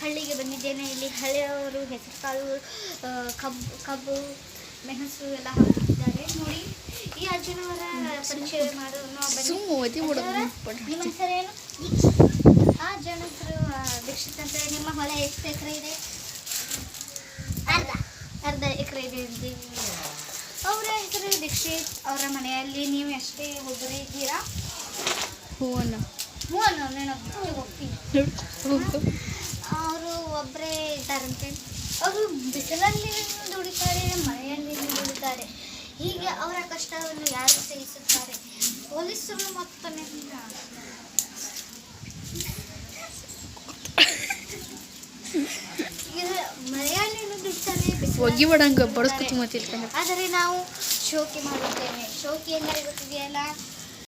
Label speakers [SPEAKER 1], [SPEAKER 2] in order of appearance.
[SPEAKER 1] ಹಳ್ಳಿಗೆ ಬಂದಿದ್ದೇನೆ. ಇಲ್ಲಿ ಹಳೆಯವರು ಹೆಸರು ಕಾಳು, ಕಬ್ಬು, ಮೆಣಸು ಎಲ್ಲ ಹಾಕಿದ್ದಾರೆ. ನೋಡಿ, ಈ ಅಜ್ಜನವರ ಪರಿಚಯ ಮಾಡೋಣ ಬನ್ನಿ. ನಿಮ್ಮ ಹೆಸರೇನು? ಆ ಅಜ್ಜನ ಹೆಸರು ದೀಕ್ಷಿತ್ ಅಂತ. ನಿಮ್ಮ ಹೊಲ ಎಷ್ಟು ಎಕರೆ ಇದೆ? ಅರ್ಧ ಎಕರೆ ಇದೆ. ಅವರ ಹೆಸರು ದೀಕ್ಷಿತ್. ಅವರ ಮನೆಯಲ್ಲಿ ನೀವು ಎಷ್ಟೇ ಒಬ್ಬರೇ ಇದ್ದೀರಾ? ನಾನು ಹೋಗ್ತೀನಿ. ಅವರು ಒಬ್ಬರೇ ಇದ್ದಾರಂತೆ. ಅವರು ಬಿಸಿಲಲ್ಲಿ ದುಡಿತಾರೆ, ಮಳೆಯಲ್ಲಿ ದುಡಿತಾರೆ. ಹೀಗೆ ಅವರ ಕಷ್ಟವನ್ನು ಯಾರು ಸಹಿಸುತ್ತಾರೆ? ಪೊಲೀಸರು ಮತ್ತೊಮ್ಮೆ ಮಳೆಯಲ್ಲಿ ದುಡಿತಾರೆ, ಆದರೆ ನಾವು ಶೋಕಿ ಮಾಡುತ್ತೇವೆ. ಶೋಕಿ ಎಂದರೆ ಗೊತ್ತಿದೆಯಲ್ಲ,